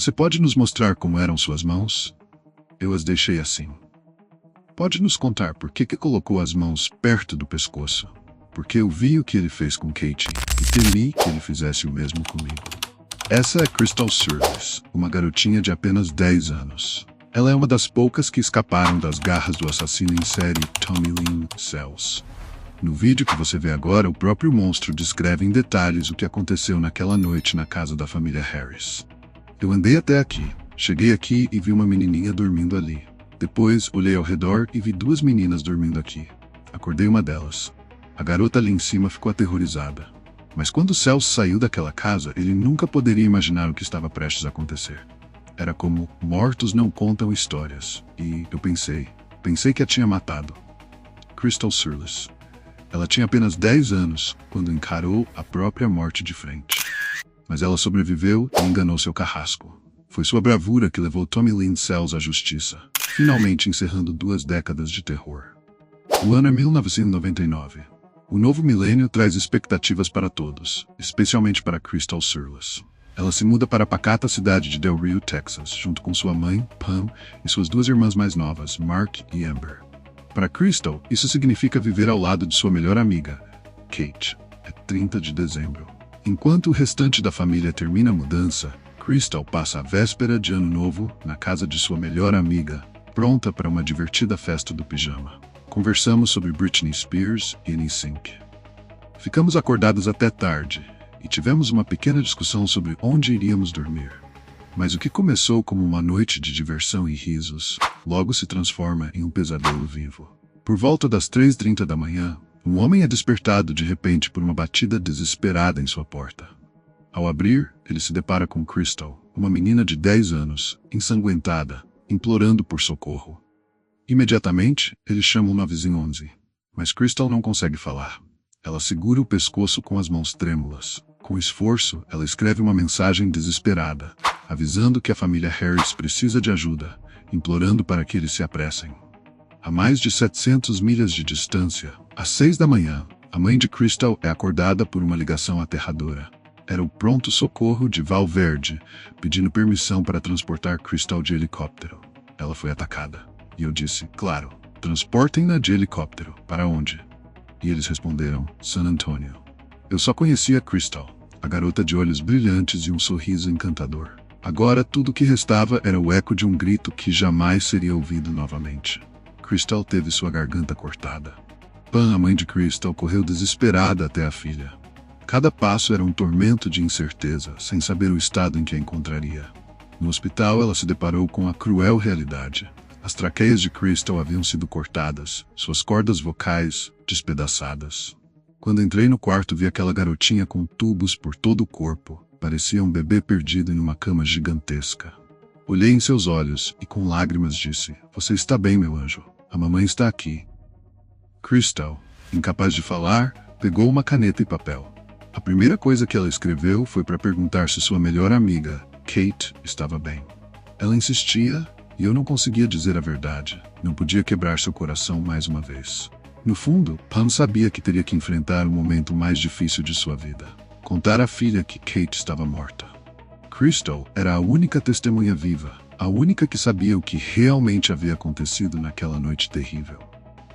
Você pode nos mostrar como eram suas mãos? Eu as deixei assim. Pode nos contar por que colocou as mãos perto do pescoço? Porque eu vi o que ele fez com Katie e temi que ele fizesse o mesmo comigo. Essa é Crystal Surlis, uma garotinha de apenas 10 anos. Ela é uma das poucas que escaparam das garras do assassino em série Tommy Lynn Sells. No vídeo que você vê agora, o próprio monstro descreve em detalhes o que aconteceu naquela noite na casa da família Harris. Eu andei até aqui, cheguei aqui e vi uma menininha dormindo ali. Depois, olhei ao redor e vi 2 meninas dormindo aqui. Acordei uma delas. A garota ali em cima ficou aterrorizada. Mas quando Celso saiu daquela casa, ele nunca poderia imaginar o que estava prestes a acontecer. Era como mortos não contam histórias. E eu pensei que a tinha matado. Crystal Surlis. Ela tinha apenas 10 anos quando encarou a própria morte de frente. Mas ela sobreviveu e enganou seu carrasco. Foi sua bravura que levou Tommy Lynn Sells à justiça, finalmente encerrando 2 décadas de terror. O ano é 1999. O novo milênio traz expectativas para todos, especialmente para Crystal Surlis. Ela se muda para a pacata cidade de Del Rio, Texas, junto com sua mãe, Pam, e suas 2 irmãs mais novas, Mark e Amber. Para Crystal, isso significa viver ao lado de sua melhor amiga, Kate. É 30 de dezembro. Enquanto o restante da família termina a mudança, Crystal passa a véspera de Ano Novo na casa de sua melhor amiga, pronta para uma divertida festa do pijama. Conversamos sobre Britney Spears e NSYNC. Ficamos acordados até tarde e tivemos uma pequena discussão sobre onde iríamos dormir. Mas o que começou como uma noite de diversão e risos, logo se transforma em um pesadelo vivo. Por volta das 3h30 da manhã, um homem é despertado de repente por uma batida desesperada em sua porta. Ao abrir, ele se depara com Crystal, uma menina de 10 anos, ensanguentada, implorando por socorro. Imediatamente, ele chama o 911, mas Crystal não consegue falar. Ela segura o pescoço com as mãos trêmulas. Com esforço, ela escreve uma mensagem desesperada, avisando que a família Harris precisa de ajuda, implorando para que eles se apressem. A mais de 700 milhas de distância, às 6 da manhã, a mãe de Crystal é acordada por uma ligação aterradora. Era o pronto-socorro de Val Verde, pedindo permissão para transportar Crystal de helicóptero. Ela foi atacada. E eu disse, claro, transportem-na de helicóptero. Para onde? E eles responderam, San Antonio. Eu só conhecia Crystal, a garota de olhos brilhantes e um sorriso encantador. Agora tudo o que restava era o eco de um grito que jamais seria ouvido novamente. Crystal teve sua garganta cortada. Pam, a mãe de Crystal, correu desesperada até a filha. Cada passo era um tormento de incerteza, sem saber o estado em que a encontraria. No hospital, ela se deparou com a cruel realidade. As traqueias de Crystal haviam sido cortadas, suas cordas vocais despedaçadas. Quando entrei no quarto, vi aquela garotinha com tubos por todo o corpo. Parecia um bebê perdido em uma cama gigantesca. Olhei em seus olhos e com lágrimas disse, você está bem, meu anjo. A mamãe está aqui. Crystal, incapaz de falar, pegou uma caneta e papel. A primeira coisa que ela escreveu foi para perguntar se sua melhor amiga, Kate, estava bem. Ela insistia e eu não conseguia dizer a verdade. Não podia quebrar seu coração mais uma vez. No fundo, Pam sabia que teria que enfrentar o momento mais difícil de sua vida. Contar à filha que Kate estava morta. Crystal era a única testemunha viva, a única que sabia o que realmente havia acontecido naquela noite terrível.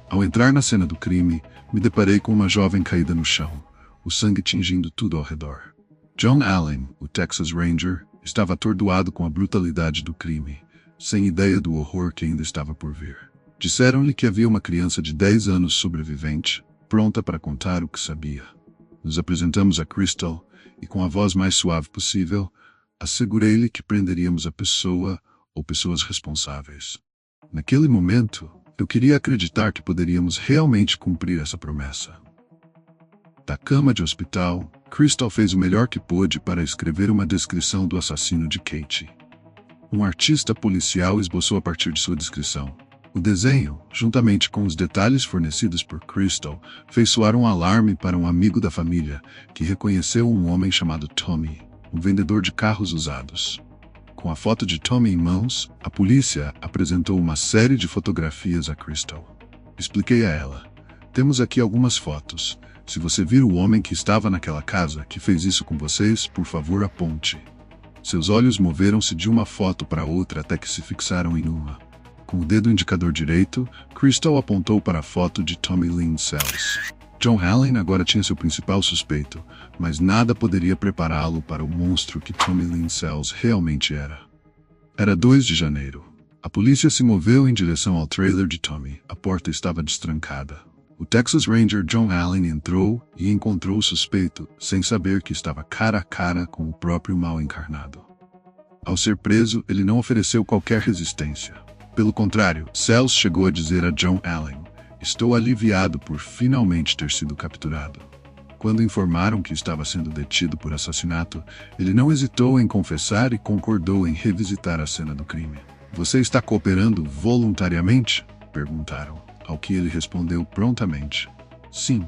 Ao entrar na cena do crime, me deparei com uma jovem caída no chão, o sangue tingindo tudo ao redor. John Allen, o Texas Ranger, estava atordoado com a brutalidade do crime, sem ideia do horror que ainda estava por vir. Disseram-lhe que havia uma criança de 10 anos sobrevivente, pronta para contar o que sabia. Nos apresentamos a Crystal e, com a voz mais suave possível, assegurei-lhe que prenderíamos a pessoa ou pessoas responsáveis. Naquele momento, eu queria acreditar que poderíamos realmente cumprir essa promessa. Da cama de hospital, Crystal fez o melhor que pôde para escrever uma descrição do assassino de Katie. Um artista policial esboçou a partir de sua descrição. O desenho, juntamente com os detalhes fornecidos por Crystal, fez soar um alarme para um amigo da família, que reconheceu um homem chamado Tommy, um vendedor de carros usados. Com a foto de Tommy em mãos, a polícia apresentou uma série de fotografias a Crystal. Expliquei a ela. Temos aqui algumas fotos. Se você vir o homem que estava naquela casa, que fez isso com vocês, por favor aponte. Seus olhos moveram-se de uma foto para outra até que se fixaram em uma. Com o dedo indicador direito, Crystal apontou para a foto de Tommy Lynn Sells. John Allen agora tinha seu principal suspeito, mas nada poderia prepará-lo para o monstro que Tommy Lynn Sells realmente era. Era 2 de janeiro. A polícia se moveu em direção ao trailer de Tommy. A porta estava destrancada. O Texas Ranger John Allen entrou e encontrou o suspeito, sem saber que estava cara a cara com o próprio mal encarnado. Ao ser preso, ele não ofereceu qualquer resistência. Pelo contrário, Sells chegou a dizer a John Allen: "Estou aliviado por finalmente ter sido capturado." Quando informaram que estava sendo detido por assassinato, ele não hesitou em confessar e concordou em revisitar a cena do crime. "Você está cooperando voluntariamente?" perguntaram, ao que ele respondeu prontamente: "Sim."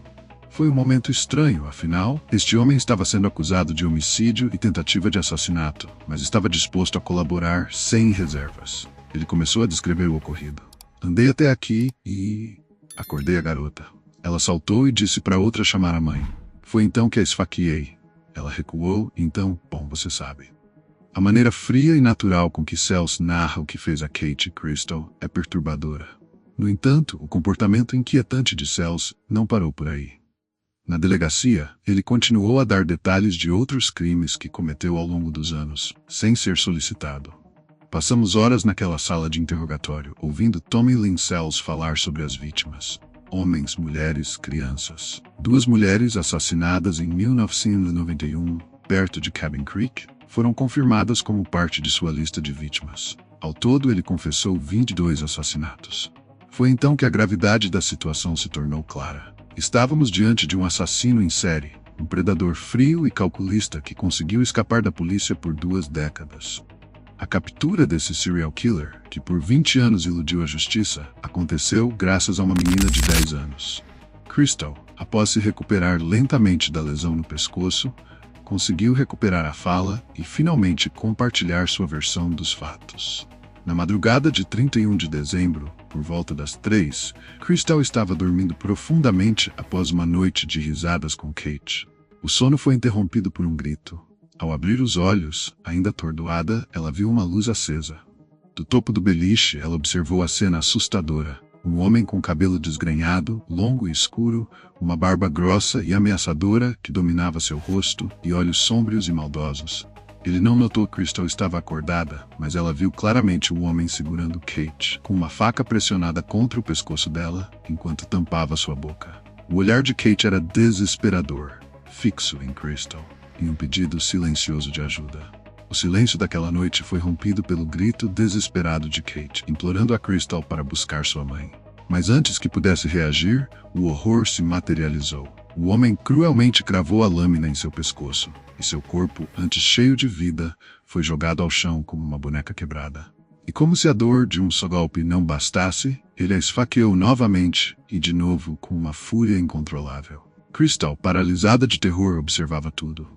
Foi um momento estranho, afinal, este homem estava sendo acusado de homicídio e tentativa de assassinato, mas estava disposto a colaborar sem reservas. Ele começou a descrever o ocorrido. "Andei até aqui e... acordei a garota. Ela saltou e disse para outra chamar a mãe. Foi então que a esfaqueei. Ela recuou, então, bom, você sabe." A maneira fria e natural com que Sells narra o que fez a Kate Crystal é perturbadora. No entanto, o comportamento inquietante de Sells não parou por aí. Na delegacia, ele continuou a dar detalhes de outros crimes que cometeu ao longo dos anos, sem ser solicitado. Passamos horas naquela sala de interrogatório, ouvindo Tommy Lynn Sells falar sobre as vítimas. Homens, mulheres, crianças. 2 mulheres assassinadas em 1991, perto de Cabin Creek, foram confirmadas como parte de sua lista de vítimas. Ao todo, ele confessou 22 assassinatos. Foi então que a gravidade da situação se tornou clara. Estávamos diante de um assassino em série, um predador frio e calculista que conseguiu escapar da polícia por 2 décadas. A captura desse serial killer, que por 20 anos iludiu a justiça, aconteceu graças a uma menina de 10 anos. Crystal, após se recuperar lentamente da lesão no pescoço, conseguiu recuperar a fala e finalmente compartilhar sua versão dos fatos. Na madrugada de 31 de dezembro, por volta das 3, Crystal estava dormindo profundamente após uma noite de risadas com Kate. O sono foi interrompido por um grito. Ao abrir os olhos, ainda atordoada, ela viu uma luz acesa. Do topo do beliche, ela observou a cena assustadora. Um homem com cabelo desgrenhado, longo e escuro, uma barba grossa e ameaçadora que dominava seu rosto e olhos sômbrios e maldosos. Ele não notou que Crystal estava acordada, mas ela viu claramente o homem segurando Kate, com uma faca pressionada contra o pescoço dela, enquanto tampava sua boca. O olhar de Kate era desesperador, fixo em Crystal, em um pedido silencioso de ajuda. O silêncio daquela noite foi rompido pelo grito desesperado de Kate, implorando a Crystal para buscar sua mãe. Mas antes que pudesse reagir, o horror se materializou. O homem cruelmente cravou a lâmina em seu pescoço, e seu corpo, antes cheio de vida, foi jogado ao chão como uma boneca quebrada. E como se a dor de um só golpe não bastasse, ele a esfaqueou novamente, e de novo com uma fúria incontrolável. Crystal, paralisada de terror, observava tudo.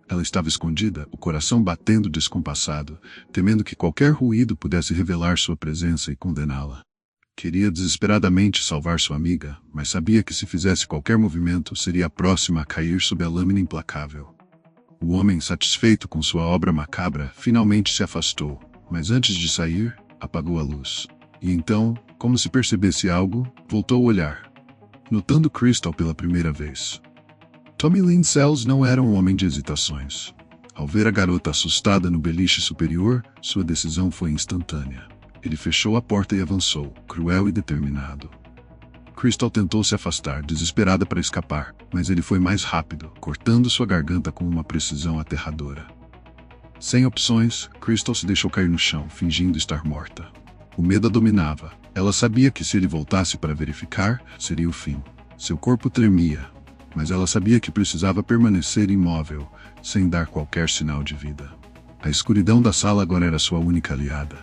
Ela estava escondida, o coração batendo descompassado, temendo que qualquer ruído pudesse revelar sua presença e condená-la. Queria desesperadamente salvar sua amiga, mas sabia que se fizesse qualquer movimento, seria a próxima a cair sob a lâmina implacável. O homem, satisfeito com sua obra macabra, finalmente se afastou, mas antes de sair, apagou a luz. E então, como se percebesse algo, voltou a olhar, notando Crystal pela primeira vez. Tommy Lynn Sells não era um homem de hesitações. Ao ver a garota assustada no beliche superior, sua decisão foi instantânea. Ele fechou a porta e avançou, cruel e determinado. Crystal tentou se afastar, desesperada para escapar, mas ele foi mais rápido, cortando sua garganta com uma precisão aterradora. Sem opções, Crystal se deixou cair no chão, fingindo estar morta. O medo a dominava. Ela sabia que se ele voltasse para verificar, seria o fim. Seu corpo tremia, mas ela sabia que precisava permanecer imóvel, sem dar qualquer sinal de vida. A escuridão da sala agora era sua única aliada.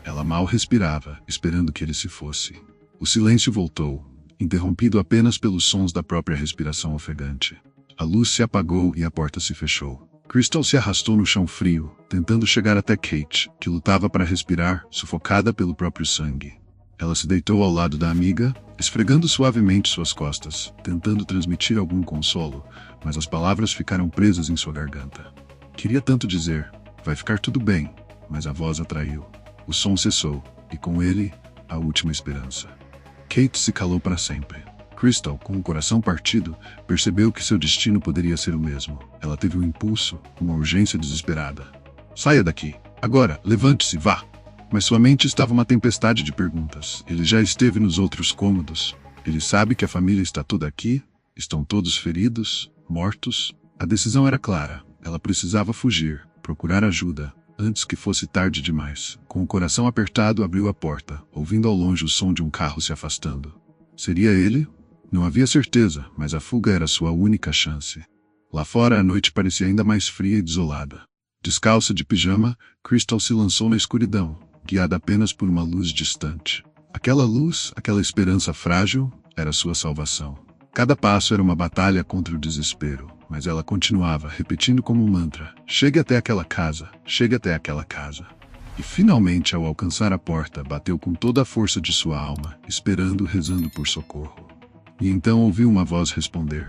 Ela mal respirava, esperando que ele se fosse. O silêncio voltou, interrompido apenas pelos sons da própria respiração ofegante. A luz se apagou e a porta se fechou. Crystal se arrastou no chão frio, tentando chegar até Kate, que lutava para respirar, sufocada pelo próprio sangue. Ela se deitou ao lado da amiga, esfregando suavemente suas costas, tentando transmitir algum consolo, mas as palavras ficaram presas em sua garganta. Queria tanto dizer: Vai ficar tudo bem. Mas a voz atraiu. O som cessou, e com ele, a última esperança. Kate se calou para sempre. Crystal, com o coração partido, percebeu que seu destino poderia ser o mesmo. Ela teve um impulso, uma urgência desesperada. Saia daqui. Agora, levante-se, vá. Mas sua mente estava uma tempestade de perguntas. Ele já esteve nos outros cômodos. Ele sabe que a família está toda aqui. Estão todos feridos, mortos. A decisão era clara. Ela precisava fugir, procurar ajuda, antes que fosse tarde demais. Com o coração apertado, abriu a porta, ouvindo ao longe o som de um carro se afastando. Seria ele? Não havia certeza, mas a fuga era sua única chance. Lá fora, a noite parecia ainda mais fria e desolada. Descalça de pijama, Crystal se lançou na escuridão, guiada apenas por uma luz distante. Aquela luz, aquela esperança frágil, era sua salvação. Cada passo era uma batalha contra o desespero, mas ela continuava, repetindo como um mantra: chegue até aquela casa, chegue até aquela casa. E finalmente, ao alcançar a porta, bateu com toda a força de sua alma, esperando, rezando por socorro. E então ouviu uma voz responder.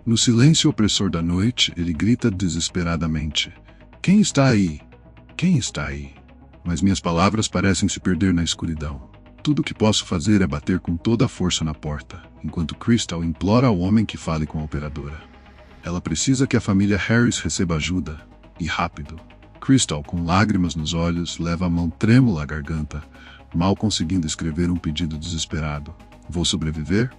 No silêncio opressor da noite, ele grita desesperadamente: quem está aí? Quem está aí? Mas minhas palavras parecem se perder na escuridão. Tudo o que posso fazer é bater com toda a força na porta, enquanto Crystal implora ao homem que fale com a operadora. Ela precisa que a família Harris receba ajuda, e rápido. Crystal, com lágrimas nos olhos, leva a mão trêmula à garganta, mal conseguindo escrever um pedido desesperado. Vou sobreviver?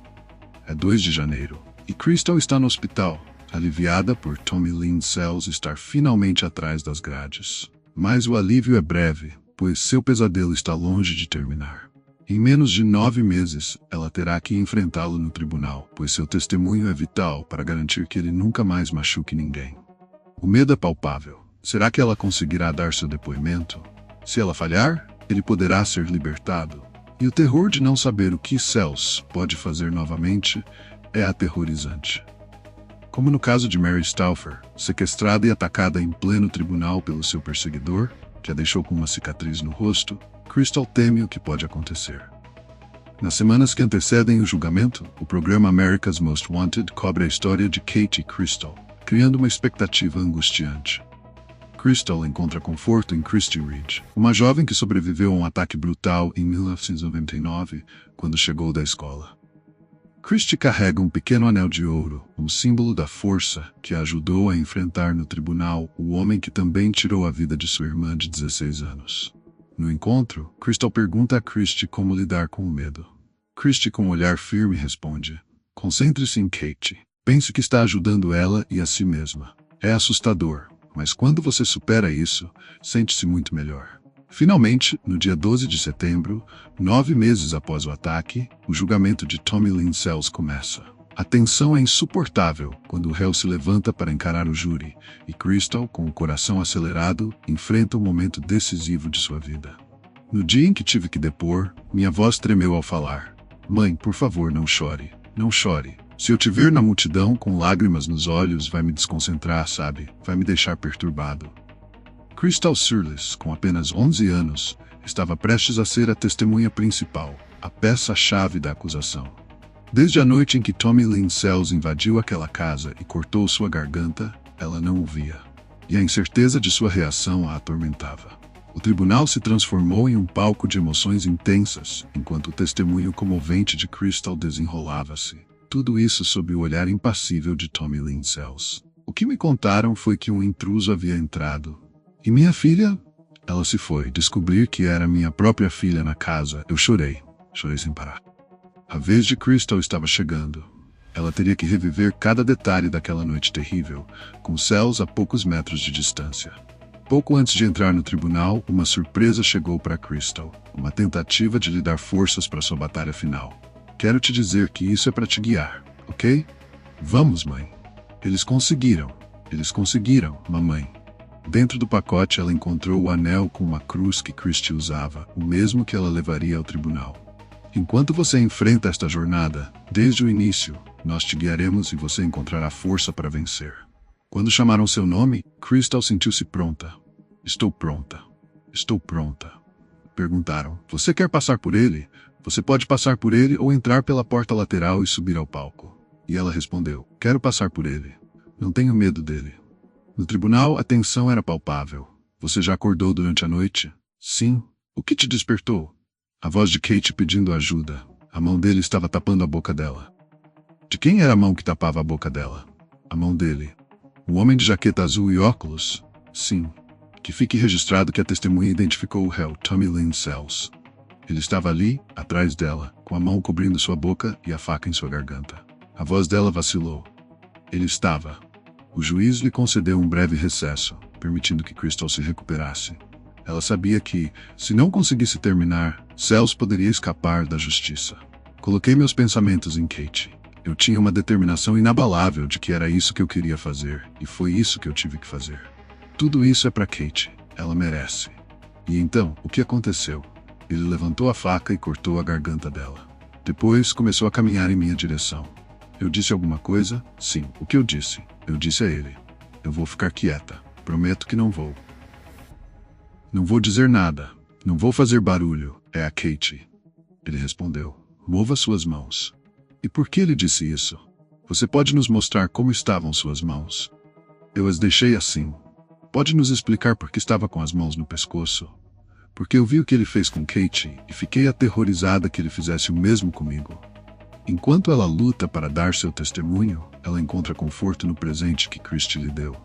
É 2 de janeiro, e Crystal está no hospital, aliviada por Tommy Lynn Sells estar finalmente atrás das grades. Mas o alívio é breve, pois seu pesadelo está longe de terminar. Em menos de 9 meses, ela terá que enfrentá-lo no tribunal, pois seu testemunho é vital para garantir que ele nunca mais machuque ninguém. O medo é palpável. Será que ela conseguirá dar seu depoimento? Se ela falhar, ele poderá ser libertado. E o terror de não saber o que Sells pode fazer novamente é aterrorizante. Como no caso de Mary Stauffer, sequestrada e atacada em pleno tribunal pelo seu perseguidor, que a deixou com uma cicatriz no rosto, Crystal teme o que pode acontecer. Nas semanas que antecedem o julgamento, o programa America's Most Wanted cobre a história de Kate e Crystal, criando uma expectativa angustiante. Crystal encontra conforto em Christy Reed, uma jovem que sobreviveu a um ataque brutal em 1999, quando chegou da escola. Christy carrega um pequeno anel de ouro, um símbolo da força que a ajudou a enfrentar no tribunal o homem que também tirou a vida de sua irmã de 16 anos. No encontro, Crystal pergunta a Christy como lidar com o medo. Christy, com um olhar firme, responde: concentre-se em Kate. Pense que está ajudando ela e a si mesma. É assustador, mas quando você supera isso, sente-se muito melhor. Finalmente, no dia 12 de setembro, 9 meses após o ataque, o julgamento de Tommy Lynn Sells começa. A tensão é insuportável quando o réu se levanta para encarar o júri, e Crystal, com o coração acelerado, enfrenta o momento decisivo de sua vida. No dia em que tive que depor, minha voz tremeu ao falar. Mãe, por favor, não chore. Não chore. Se eu te ver na multidão com lágrimas nos olhos, vai me desconcentrar, sabe? Vai me deixar perturbado. Crystal Surlis, com apenas 11 anos, estava prestes a ser a testemunha principal, a peça-chave da acusação. Desde a noite em que Tommy Lynn Sells invadiu aquela casa e cortou sua garganta, ela não o via. E a incerteza de sua reação a atormentava. O tribunal se transformou em um palco de emoções intensas, enquanto o testemunho comovente de Crystal desenrolava-se. Tudo isso sob o olhar impassível de Tommy Lynn Sells. O que me contaram foi que um intruso havia entrado. E minha filha? Ela se foi. Descobrir que era minha própria filha na casa. Eu chorei. Chorei sem parar. A vez de Crystal estava chegando. Ela teria que reviver cada detalhe daquela noite terrível, com Sells a poucos metros de distância. Pouco antes de entrar no tribunal, uma surpresa chegou para Crystal. Uma tentativa de lhe dar forças para sua batalha final. Quero te dizer que isso é para te guiar, ok? Vamos, mãe. Eles conseguiram, mamãe. Dentro do pacote ela encontrou o anel com uma cruz que Christy usava, o mesmo que ela levaria ao tribunal. Enquanto você enfrenta esta jornada, desde o início, nós te guiaremos e você encontrará força para vencer. Quando chamaram seu nome, Crystal sentiu-se pronta. Estou pronta. Estou pronta. Perguntaram, você quer passar por ele? Você pode passar por ele ou entrar pela porta lateral e subir ao palco. E ela respondeu, quero passar por ele. Não tenho medo dele. No tribunal, a tensão era palpável. Você já acordou durante a noite? Sim. O que te despertou? A voz de Kate pedindo ajuda. A mão dele estava tapando a boca dela. De quem era a mão que tapava a boca dela? A mão dele. O homem de jaqueta azul e óculos? Sim. Que fique registrado que a testemunha identificou o réu, Tommy Lynn Sells. Ele estava ali, atrás dela, com a mão cobrindo sua boca e a faca em sua garganta. A voz dela vacilou. Ele estava. O juiz lhe concedeu um breve recesso, permitindo que Crystal se recuperasse. Ela sabia que, se não conseguisse terminar, Sells poderia escapar da justiça. Coloquei meus pensamentos em Kate. Eu tinha uma determinação inabalável de que era isso que eu queria fazer, e foi isso que eu tive que fazer. Tudo isso é para Kate. Ela merece. E então, o que aconteceu? Ele levantou a faca e cortou a garganta dela. Depois, começou a caminhar em minha direção. Eu disse alguma coisa? Sim, o que eu disse? Eu disse a ele. Eu vou ficar quieta. Prometo que não vou. Não vou dizer nada. Não vou fazer barulho. É a Kate. Ele respondeu. Mova suas mãos. E por que ele disse isso? Você pode nos mostrar como estavam suas mãos? Eu as deixei assim. Pode nos explicar por que estava com as mãos no pescoço? Porque eu vi o que ele fez com Kate e fiquei aterrorizada que ele fizesse o mesmo comigo. Enquanto ela luta para dar seu testemunho, ela encontra conforto no presente que Christie lhe deu.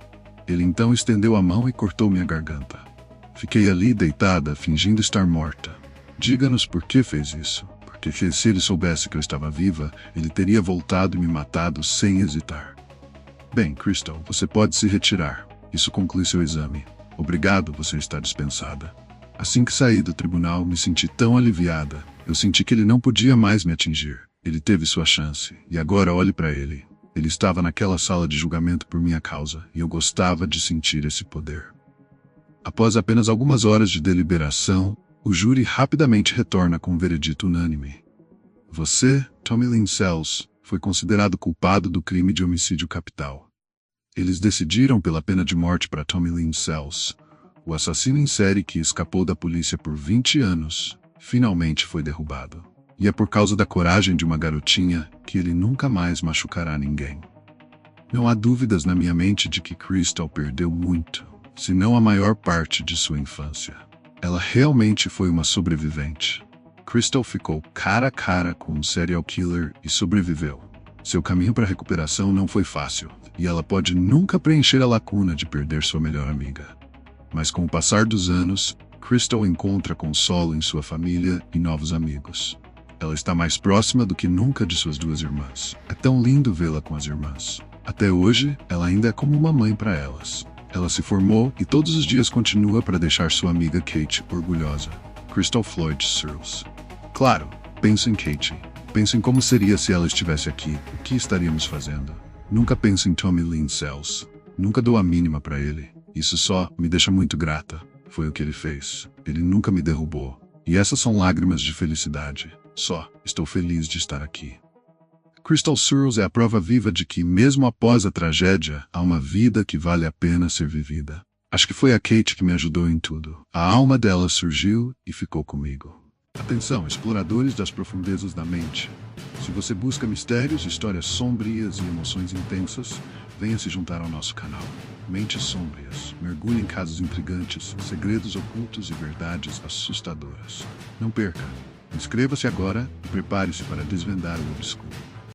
Ele então estendeu a mão e cortou minha garganta. Fiquei ali deitada, fingindo estar morta. Diga-nos por que fez isso. Porque se ele soubesse que eu estava viva, ele teria voltado e me matado sem hesitar. Bem, Crystal, você pode se retirar. Isso conclui seu exame. Obrigado, você está dispensada. Assim que saí do tribunal, me senti tão aliviada. Eu senti que ele não podia mais me atingir. Ele teve sua chance. E agora olhe para ele. Ele estava naquela sala de julgamento por minha causa, e eu gostava de sentir esse poder. Após apenas algumas horas de deliberação, o júri rapidamente retorna com um veredito unânime. Você, Tommy Lynn Sells, foi considerado culpado do crime de homicídio capital. Eles decidiram pela pena de morte para Tommy Lynn Sells. O assassino em série que escapou da polícia por 20 anos, finalmente foi derrubado. E é por causa da coragem de uma garotinha que ele nunca mais machucará ninguém. Não há dúvidas na minha mente de que Crystal perdeu muito, se não a maior parte de sua infância. Ela realmente foi uma sobrevivente. Crystal ficou cara a cara com um serial killer e sobreviveu. Seu caminho para a recuperação não foi fácil, e ela pode nunca preencher a lacuna de perder sua melhor amiga. Mas com o passar dos anos, Crystal encontra consolo em sua família e novos amigos. Ela está mais próxima do que nunca de suas duas irmãs. É tão lindo vê-la com as irmãs. Até hoje, ela ainda é como uma mãe para elas. Ela se formou e todos os dias continua para deixar sua amiga Kate orgulhosa. Crystal Floyd Searles. Claro, penso em Kate. Penso em como seria se ela estivesse aqui, o que estaríamos fazendo. Nunca penso em Tommy Lynn Sells. Nunca dou a mínima para ele. Isso só me deixa muito grata. Foi o que ele fez. Ele nunca me derrubou. E essas são lágrimas de felicidade. Só estou feliz de estar aqui. Crystal Searles é a prova viva de que, mesmo após a tragédia, há uma vida que vale a pena ser vivida. Acho que foi a Kate que me ajudou em tudo. A alma dela surgiu e ficou comigo. Atenção, exploradores das profundezas da mente. Se você busca mistérios, histórias sombrias e emoções intensas, venha se juntar ao nosso canal. Mentes Sômbrias. Mergulhe em casos intrigantes, segredos ocultos e verdades assustadoras. Não perca! Inscreva-se agora e prepare-se para desvendar o obscuro.